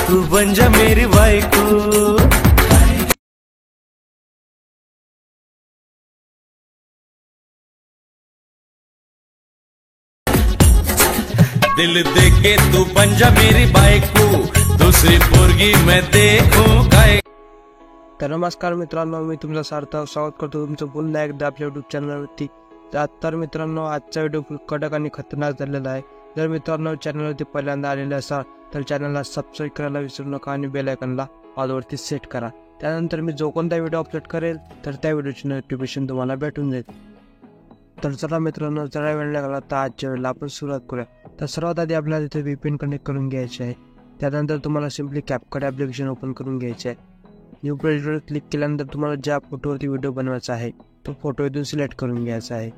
तू बन जा मेरी बायको। दिल दे के तू बन जा मेरी बायको, दुसरी पोरगी मैं देखूं काय। तर नमस्कार मित्रांनो, मी तुमचं सार्थक स्वागत करतो तुमचं पुन्हा एकदा आपल्या यूट्यूब चॅनलवरती। तर मित्रांनो, आजचा व्हिडिओ खूप कडक आणि खतरनाक झालेला आहे। जर मित्रांनो चॅनलवरती पहिल्यांदा आलेले असाल तर चॅनलला सबस्क्राईब करायला विसरू नका आणि बेल आयकॉनला ऑलवरती सेट करा। त्यानंतर मी जो कोणता व्हिडिओ अपलोड करेल तर त्या व्हिडिओची नोटिफिकेशन तुम्हाला भेटून जाईल। तर चला मित्रांनो, जरा वेळ लागला तर आजच्या वेळेला आपण सुरुवात करूया। तर सर्वात आधी आपल्याला तिथे VPN कनेक्ट करून घ्यायचे आहे। त्यानंतर तुम्हाला सिम्पली CapCut ॲप्लिकेशन ओपन करून घ्यायचे आहे। न्यू पेजवर क्लिक केल्यानंतर तुम्हाला ज्या फोटोवरती व्हिडिओ बनवायचा आहे तो फोटो इथून सिलेक्ट करून घ्यायचा आहे।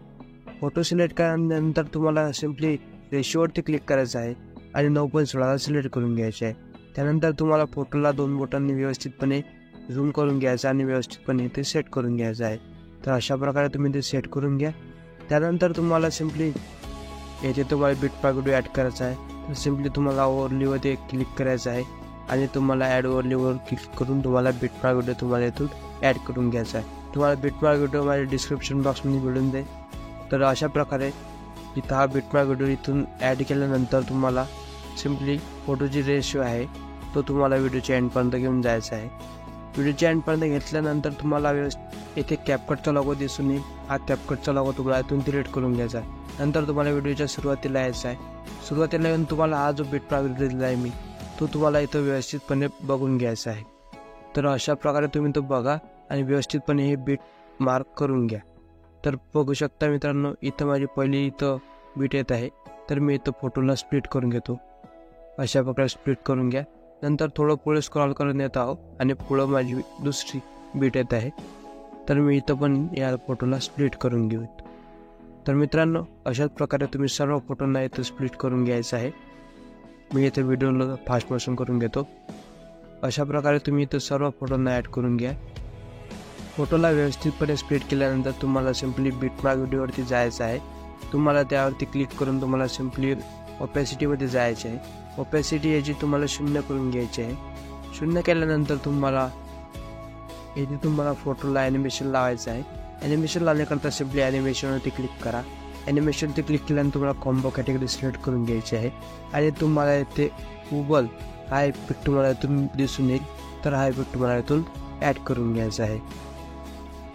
फोटो सिलेक्ट केल्यानंतर तुम्हाला सिम्पली रेशोवरती क्लिक करायचं आहे आणि 9.16 सिलेक्ट करून घ्यायचे आहे। त्यानंतर तुम्हाला फोटोला 2 बोटांनी व्यवस्थितपणे झूम करून घ्यायचं आणि व्यवस्थितपणे ते सेट करून घ्यायचं आहे। तर अशा प्रकारे तुम्ही ते सेट करून घ्या। त्यानंतर तुम्हाला सिम्पली येथे तुम्हाला बिटमार्क व्हिडिओ ॲड करायचा आहे। तर सिम्पली तुम्हाला ओव्हरलीवरती क्लिक करायचं आहे आणि तुम्हाला ॲड ओव्हरलीवर क्लिक करून तुम्हाला बिटमार्क व्हिडिओ तुम्हाला इथून ॲड करून घ्यायचा आहे। तुम्हाला बिटमार्क व्हिडिओ माझ्या डिस्क्रिप्शन बॉक्समध्ये मिळून जाईल। तर अशा प्रकारे इथं हा बिटमार्क व्हिडिओ इथून ॲड केल्यानंतर तुम्हाला सिम्पली फोटोची रेशो आहे तो तुम्हाला व्हिडिओच्या एंडपर्यंत घेऊन जायचा आहे। व्हिडिओच्या एंडपर्यंत घेतल्यानंतर तुम्हाला येथे CapCutचा लोगो दिसून येईल। हा CapCutचा लोगो तुम्हाला इथून डिलीट करून घ्यायचा आहे। नंतर तुम्हाला व्हिडिओच्या सुरुवातीला यायचं आहे। सुरुवातीला येऊन तुम्हाला हा जो बिटमार्क व्हिडिओ दिला आहे मी तो तुम्हाला इथं व्यवस्थितपणे बघून घ्यायचा आहे। तर अशा प्रकारे तुम्ही तो बघा आणि व्यवस्थितपणे हे बीट मार्क करून घ्या। तर बघू शकता मित्रांनो, इथं माझी पहिली इथं बीट येत आहे। तर मी इथं फोटोला स्प्लिट करून घेतो। अशा प्रकारे स्प्लिट करून घ्या। नंतर थोडं पुढे स्क्रॉल करून येत आहो आणि पुढं माझी दुसरी बीट येत आहे। तर मी इथं पण या फोटोला स्प्लिट करून घेऊ। तर मित्रांनो, अशाच प्रकारे तुम्ही सर्व फोटोंना इथं स्प्लिट करून घ्यायचं आहे। मी इथे व्हिडिओला फास्ट मोशन करून घेतो। अशा प्रकारे तुम्ही इथं सर्व फोटोंना ॲड करून घ्या। फोटोला व्यवस्थितपणे स्प्लिट केल्यानंतर तुम्हाला सिम्पली बिटमार्क व्हिडिओवरती जायचं आहे। तुम्हाला त्यावरती क्लिक करून तुम्हाला सिम्पली ओपॅसिटीमध्ये जायचे आहे। ओपॅसिटी याची तुम्हाला 0 करून घ्यायची आहे। 0 केल्यानंतर तुम्हाला येथे तुम्हाला फोटोला ॲनिमेशन लावायचं आहे। ॲनिमेशन लावण्याकरता सिम्पली ॲनिमेशनवरती क्लिक करा। ॲनिमेशनवरती क्लिक केल्यानंतर तुम्हाला कॉम्बो कॅटेगरी सिलेक्ट करून घ्यायची आहे आणि तुम्हाला येथे उबल हा इफेक्ट तुम्हाला इथून दिसून येईल। तर हा इफेक्ट तुम्हाला इथून ॲड करून घ्यायचा आहे।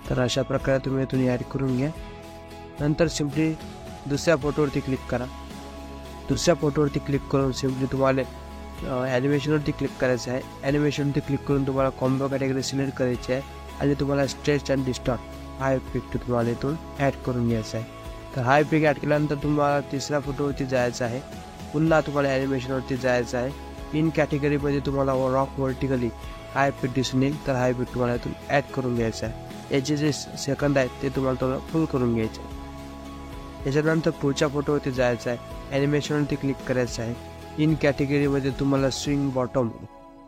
तर अशा प्रकारे तुम्ही इथून ॲड करून घ्या। नंतर सिम्पली दुसऱ्या फोटोवरती क्लिक करा। दुसऱ्या फोटोवरती क्लिक करून सिम्पली तुम्हाला ॲनिमेशनवरती क्लिक करायचं आहे। ॲनिमेशनवरती क्लिक करून तुम्हाला कॉम्बो कॅटेगरी सिलेक्ट करायची आहे आणि तुम्हाला स्ट्रेच अँड डिस्टॉर्ट हा इफेक्ट तुम्हाला इथून ॲड करून घ्यायचा आहे। तर हा इफेक्ट ॲड केल्यानंतर तुम्हाला तिसऱ्या फोटोवरती जायचं आहे। पुन्हा तुम्हाला ॲनिमेशनवरती जायचं आहे। इन कॅटेगरीमध्ये तुम्हाला रॉक व्हर्टिकली हा इफेक्ट दिसून येईल। तर हा इफेक्ट तुम्हाला इथून ॲड करून घ्यायचा आहे। याचे जे सेकंद आहेत ते तुम्हाला थोडं फुल करून घ्यायचे आहे। याच्यानंतर पुढच्या फोटोवरती जायचं आहे। ॲनिमेशनवरती क्लिक करायचं आहे। इन कॅटेगरीमध्ये तुम्हाला स्विंग बॉटम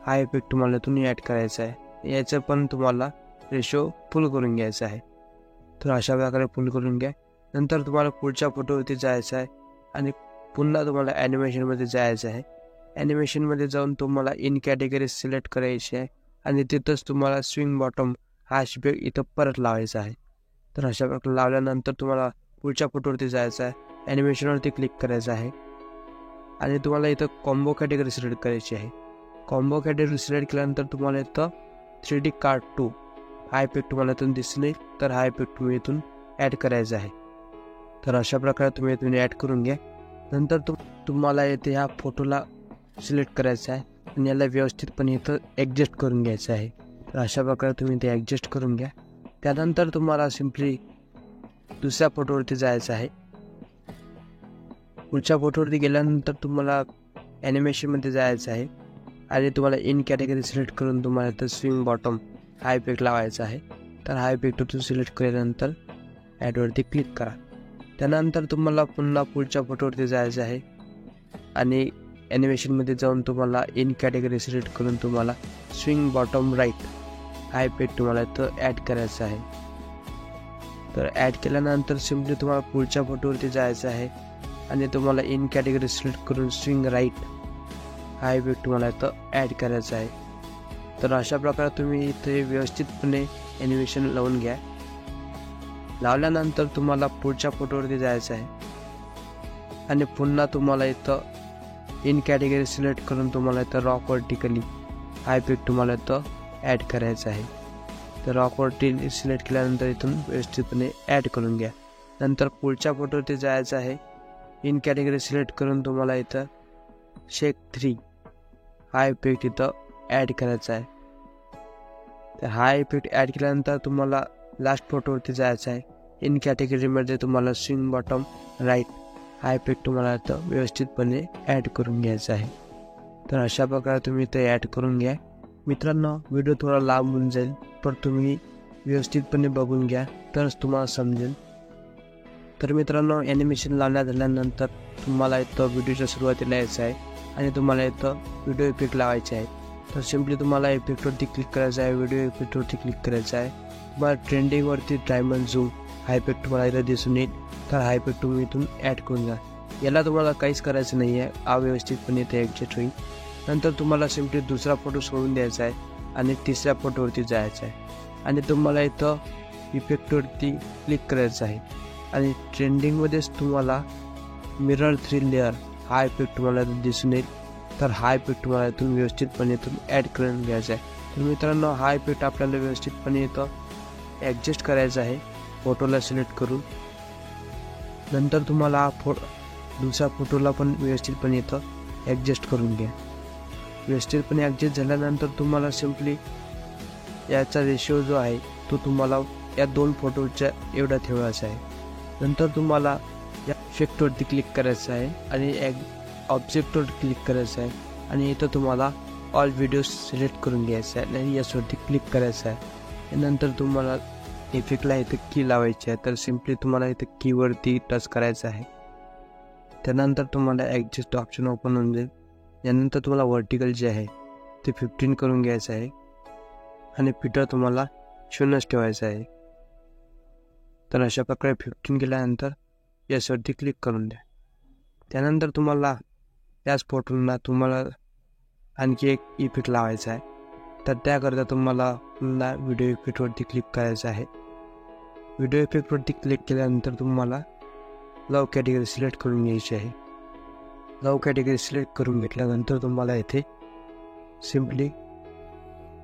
हा इफेक्ट तुम्हाला इथून ॲड करायचा आहे। याचं पण तुम्हाला रेशो फुल करून घ्यायचा आहे। तर अशा प्रकारे फुल करून घ्या। नंतर तुम्हाला पुढच्या फोटोवरती जायचं आहे आणि पुन्हा तुम्हाला ॲनिमेशनमध्ये जायचं आहे। ॲनिमेशनमध्ये जाऊन तुम्हाला इन कॅटेगरी सिलेक्ट करायची आहे आणि तिथंच तुम्हाला स्विंग बॉटम हा इफेक्ट इथं परत लावायचा आहे। तर अशा प्रकारे लावल्यानंतर तुम्हाला पुढच्या फोटोवरती जायचं आहे। ॲनिमेशनवरती क्लिक करायचं आहे आणि तुम्हाला इथं कॉम्बो कॅटेगरी सिलेक्ट करायची आहे। कॉम्बो कॅटेगरी सिलेक्ट केल्यानंतर तुम्हाला इथं 3D कार्टून हा इफेक्ट तुम्हाला इथून दिसून येईल। तर हा इफेक्ट तुम्ही इथून ॲड करायचा आहे। तर अशा प्रकारे तुम्ही इथून ॲड करून घ्या। नंतर तुम्हाला येथे ह्या फोटोला सिलेक्ट करायचं आहे आणि याला व्यवस्थितपणे इथं ॲडजस्ट करून घ्यायचं आहे। तर अशा प्रकारे तुम्ही ते ॲडजस्ट करून घ्या। त्यानंतर तुम्हाला सिम्पली दुसऱ्या फोटोवरती जायचं आहे। पुढच्या फोटोवरती गेल्यानंतर तुम्हाला ॲनिमेशनमध्ये जायचं आहे आणि तुम्हाला इन कॅटेगरी सिलेक्ट करून तुम्हाला इथं स्विंग बॉटम हा इफेक्ट लावायचा आहे। तर हा इफेक्ट तुम्ही सिलेक्ट केल्यानंतर ॲडवरती क्लिक करा। त्यानंतर तुम्हाला पुन्हा पुढच्या फोटोवरती जायचं आहे आणि ॲनिमेशनमध्ये जाऊन तुम्हाला इन कॅटेगरी सिलेक्ट करून तुम्हाला स्विंग बॉटम राईट हा इफेक्ट तुम्हाला इथं ॲड करायचा आहे। तर ॲड केल्यानंतर सिम्पली तुम्हाला पुढच्या फोटोवरती जायचं आहे आणि तुम्हाला इन कॅटेगरी सिलेक्ट करून स्विंग राईट हा इफेक्ट तुम्हाला इथं ॲड करायचा आहे. तर अशा प्रकारे तुम्ही इथे व्यवस्थितपणे ॲनिमेशन लावून घ्या. लावल्यानंतर तुम्हाला पुढच्या फोटोवरती जायचं आहे आणि पुन्हा तुम्हाला इथं इन कॅटेगरी सिलेक्ट करून तुम्हाला इथं रॉक व्हर्टिकली हा इफेक्ट तुम्हाला इथं ॲड करायचा आहे. तर रॉक व्हर्टिकली सिलेक्ट केल्यानंतर इथून व्यवस्थितपणे ॲड करून घ्या. नंतर पुढच्या फोटोवरती जायचं आहे. इन कॅटेगरी सिलेक्ट करून तुम्हाला इथं शेक 3 हा इफेक्ट इथं ॲड करायचा आहे. तर हा इफेक्ट ॲड केल्यानंतर तुम्हाला लास्ट फोटोवरती जायचं आहे. इन कॅटेगरीमध्ये तुम्हाला स्विंग बॉटम राईट हा इफेक्ट तुम्हाला इथं व्यवस्थितपणे ॲड करून घ्यायचा आहे. तर अशा प्रकारे तुम्ही ते ॲड करून घ्या. मित्रांनो, व्हिडिओ थोडा लांब होऊन जाईल, पण तुम्ही व्यवस्थितपणे बघून घ्या तरच तुम्हाला समजेल. तर मित्रांनो, ॲनिमेशन लावण्यात झाल्यानंतर तुम्हाला इथं व्हिडिओच्या सुरुवातीला यायचं आहे आणि तुम्हाला इथं व्हिडिओ इफेक्ट लावायचे आहे. तर सिम्पली तुम्हाला इफेक्टवरती क्लिक करायचं आहे, व्हिडिओ इफेक्टवरती क्लिक करायचं आहे. तुम्हाला ट्रेंडिंगवरती डायमंड झूम हा इफेक्ट तुम्हाला इथं दिसून येईल. तर हा इफेक्ट तुम्ही इथून ॲड करून घ्या. याला तुम्हाला काहीच करायचं नाही आहे, अव्यवस्थितपणे इथे ॲडजस्ट होईल. नंतर तुम्हाला सिम्पली दुसरा फोटो सोडून द्यायचा आहे आणि तिसऱ्या फोटोवरती जायचं आहे आणि तुम्हाला इथं इफेक्टवरती क्लिक करायचं आहे आणि ट्रेंडिंगमध्येच तुम्हाला मिरर 3 लेअर हा इफेक्ट तुम्हाला दिसून येईल. तर हा इफेक्ट तुम्हाला इथून व्यवस्थितपणे इथून ॲड करून घ्यायचा आहे. तर मित्रांनो, हा इफेक्ट आपल्याला व्यवस्थितपणे इथं ॲडजस्ट करायचा आहे फोटोला सिलेक्ट करून. नंतर तुम्हाला हा दुसऱ्या फोटोला पण व्यवस्थितपणे इथं ॲडजस्ट करून घ्या. व्यवस्थितपणे ॲडजस्ट झाल्यानंतर तुम्हाला सिम्पली याचा रेशिओ जो आहे तो तुम्हाला या 2 फोटोच्या एवढा ठेवायचा आहे. नंतर तुम्हाला या इफेक्टवरती क्लिक करायचं आहे आणि ऑब्जेक्टवर क्लिक करायचं आहे आणि इथं तुम्हाला ऑल व्हिडिओज सिलेक्ट करून घ्यायचं आहे आणि याच्यावरती क्लिक करायचं आहे. नंतर तुम्हाला इफेक्टला इथे की लावायची आहे. तर सिम्पली तुम्हाला इथे कीवरती टच करायचं आहे. त्यानंतर तुम्हाला ॲडजस्ट ऑप्शन ओपन होऊन जाईल. यानंतर तुम्हाला व्हर्टिकल जे आहे ते 15 करून घ्यायचं आहे आणि फिटर तुम्हाला 0 ठेवायचं आहे. तर अशा प्रकारे 15 केल्यानंतर याच्यावरती क्लिक करून द्या. त्यानंतर तुम्हाला याच फोटोला तुम्हाला आणखी एक इफेक्ट लावायचा आहे. तर त्याकरता तुम्हाला पुन्हा व्हिडिओ इफेक्टवरती क्लिक करायचं आहे. व्हिडिओ इफेक्टवरती क्लिक केल्यानंतर तुम्हाला लव कॅटेगरी सिलेक्ट करून घ्यायची आहे. लव कॅटेगरी सिलेक्ट करून घेतल्यानंतर तुम्हाला इथे सिम्पली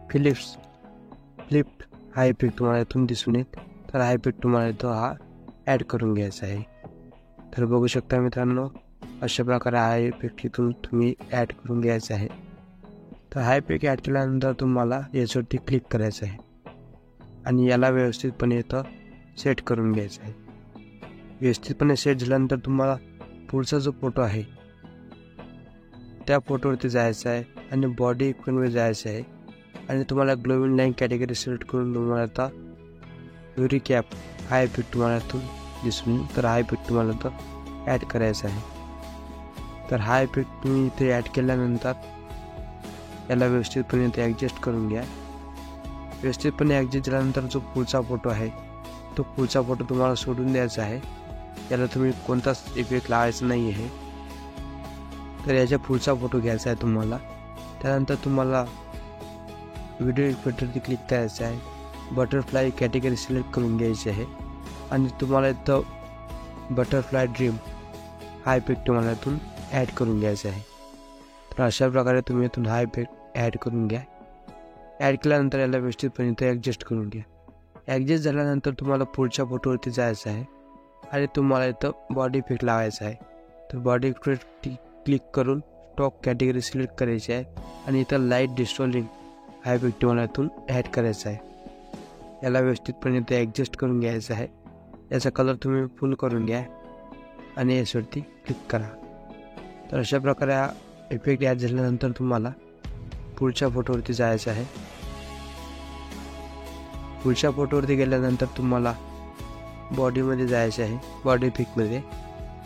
फ्लिप्ड हा इफेक्ट तुम्हाला इथून दिसून येईल. तर हा इफेक्ट तुम्हाला इथं हा ॲड करून घ्यायचा आहे. तर बघू शकता मित्रांनो, अशा प्रकारे हा इफेक्ट इथून तुम्ही ॲड करून घ्यायचा आहे. तर हा इफेक्ट ॲड केल्यानंतर तुम्हाला याच्यावरती क्लिक करायचं आहे आणि याला व्यवस्थितपणे इथं सेट करून घ्यायचं आहे. व्यवस्थितपणे सेट झाल्यानंतर तुम्हाला पुढचा जो फोटो आहे त्या फोटोवरती जायचं आहे आणि बॉडी इफेक्टवर जायचं आहे आणि तुम्हाला ग्लोविंग लाईन कॅटेगरी सिलेक्ट करून तुम्हाला आता युरी कॅप हा इफेक्ट तुम्हाला इथून दिसून येईल. तर हा इफेक्ट तुम्हाला इथं ॲड करायचा आहे. तर हा इफेक्ट तुम्ही इथे ॲड केल्यानंतर याला व्यवस्थितपणे इथे ॲडजस्ट करून घ्या. व्यवस्थितपणे ॲडजस्ट झाल्यानंतर जो पुढचा फोटो आहे तो पुढचा फोटो तुम्हाला सोडून द्यायचा आहे. याला तुम्ही कोणताच इफेक्ट लावायचा नाही आहे. तर याच्या पुढचा फोटो घ्यायचा आहे तुम्हाला. त्यानंतर तुम्हाला व्हिडिओ इफेक्टवरती क्लिक करायचं आहे. बटरफ्लाय कॅटेगरी सिलेक्ट करून घ्यायची आहे आणि तुम्हाला इथं बटरफ्लाय ड्रीम हा इफेक्ट तुम्हाला इथून ॲड करून घ्यायचा आहे. तर अशा प्रकारे तुम्ही इथून हा इफेक्ट ॲड करून घ्या. ॲड केल्यानंतर याला व्यवस्थितपणे इथं ॲडजस्ट करून घ्या. ॲडजस्ट झाल्यानंतर तुम्हाला पुढच्या फोटोवरती जायचं आहे आणि तुम्हाला इथं बॉडी इफेक्ट लावायचा आहे. तर बॉडी इफेक्ट क्लिक करून स्टॉक कॅटेगरी सिलेक्ट करायची आहे आणि इथं लाईट डिस्टॉर्टिंग हा इफेक्ट तुम्हाला इथून ॲड करायचा आहे. याला व्यवस्थितपणे इथे ॲडजस्ट करून घ्यायचं आहे. याचा कलर तुम्ही फुल करून घ्या आणि याच्यावरती क्लिक करा. तर अशा प्रकारे हा इफेक्ट ॲड झाल्यानंतर तुम्हाला पुढच्या फोटोवरती जायचं आहे. पुढच्या फोटोवरती गेल्यानंतर तुम्हाला बॉडीमध्ये जायचं आहे. बॉडी इफेक्टमध्ये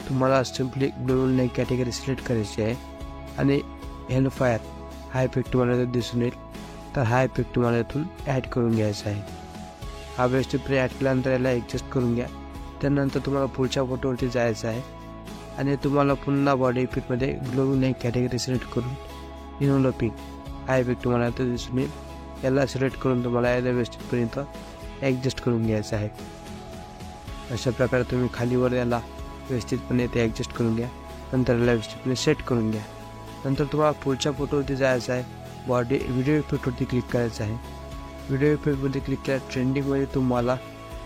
तुम्हाला simply glowing line category select करायची आहे आणि हेलफायर हा इफेक्ट तुम्हाला इथं दिसून येईल. तर हा इफेक्ट तुम्हाला इथून ॲड करून घ्यायचा आहे. हा व्यवस्थितपणे ॲड केल्यानंतर याला ॲडजस्ट करून घ्या. त्यानंतर तुम्हाला पुढच्या फोटोवरती जायचं आहे आणि तुम्हाला पुन्हा बॉडी इफेक्टमध्ये ग्लोविंग लाईन कॅटेगरी सिलेक्ट करून इन्व्हलपिंग हा इफेक्ट तुम्हाला इथं दिसून येईल। याला सिलेक्ट करून तुम्हाला याला व्यवस्थितपर्यंत ॲडजस्ट करून घ्यायचं आहे। अशा प्रकारे तुम्ही खालीवर याला व्यवस्थितपणे ते ॲडजस्ट करून घ्या। नंतर याला व्यवस्थितपणे सेट करून घ्या। नंतर तुम्हाला पुढच्या फोटोवरती जायचं आहे, बॉडी व्हिडिओ इफेक्टवरती क्लिक करायचं आहे। व्हिडिओ इफेक्टमध्ये क्लिक केल्या ट्रेंडिंगमध्ये तुम्हाला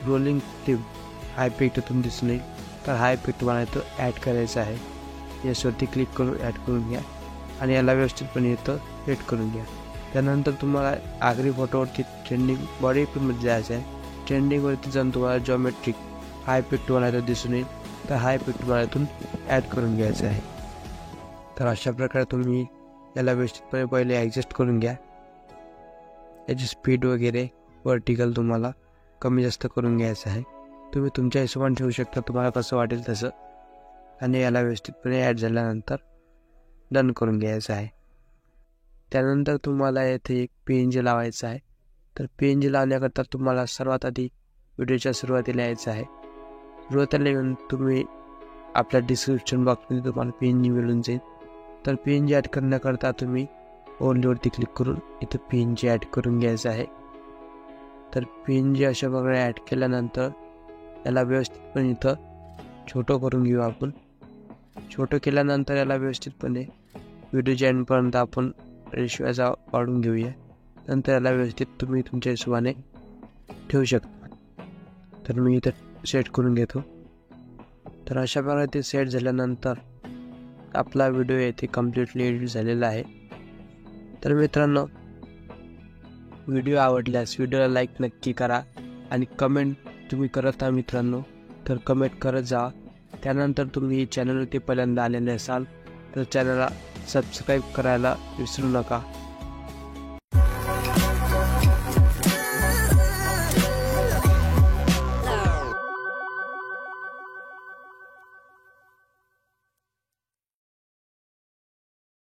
रोलिंग क्लिप हा इफेक्ट तुम्ही दिसून येईल। तर हा इफेक्ट तुम्हाला इथं ॲड करायचा आहे। याच्यावरती क्लिक करून ॲड करून घ्या आणि याला व्यवस्थितपणे इथं सेट करून घ्या। त्यानंतर तुम्हाला आखरी फोटोवरती ट्रेंडिंग बॉडी इफेक्टमध्ये जायचं आहे। ट्रेंडिंगवरती जाऊन तुम्हाला जॉमेट्रिक हा इफेक्ट तुम्हाला इथं दिसून येईल। तर हा इफेक्ट तुम्हाला इथून ॲड करून घ्यायचा आहे। तर अशा प्रकारे तुम्ही याला व्यवस्थितपणे पहिले ॲडजस्ट करून घ्या। याची स्पीड वगैरे वर्टिकल तुम्हाला कमी जास्त करून घ्यायचं आहे। तुम्ही तुमच्या हिशोबाने ठेवू शकता, तुम्हाला कसं वाटेल तसं। आणि याला व्यवस्थितपणे ॲड झाल्यानंतर डन करून घ्यायचं आहे। त्यानंतर तुम्हाला येथे एक PNG लावायचा आहे। तर PNG लावण्याकरता तुम्हाला सर्वात आधी व्हिडिओच्या सुरुवातीला यायचं आहे। सुरुवातीला येऊन तुम्ही आपल्या डिस्क्रिप्शन बॉक्समध्ये तुम्हाला PNG मिळून जाईल। तर PNG ॲड करण्याकरता तुम्ही ओनलीवरती क्लिक करून इथं PNG ॲड करून घ्यायचं आहे। तर PNG अशा प्रकारे ॲड केल्यानंतर याला व्यवस्थितपणे इथं छोटं करून घेऊ आपण। छोटं केल्यानंतर याला व्यवस्थितपणे व्हिडिओच्या एंडपर्यंत आपण रेशो याचा वाढवून घेऊया। नंतर याला व्यवस्थित तुम्ही तुमच्या हिशोबाने ठेवू शकता। तर मी इथं सेट करून घेतो। तर अशा प्रकारे ते सेट झाल्यानंतर आपला व्हिडिओ येथे कम्प्लिटली एडिट झालेला आहे। तर मित्रांनो, व्हिडिओ आवडल्यास व्हिडिओला लाईक नक्की करा आणि कमेंट तुम्ही करत आहात मित्रांनो, तर कमेंट करत जा। त्यानंतर तुम्ही चॅनलवरती पहिल्यांदा आलेले असाल तर चॅनलला सबस्क्राईब करायला विसरू नका।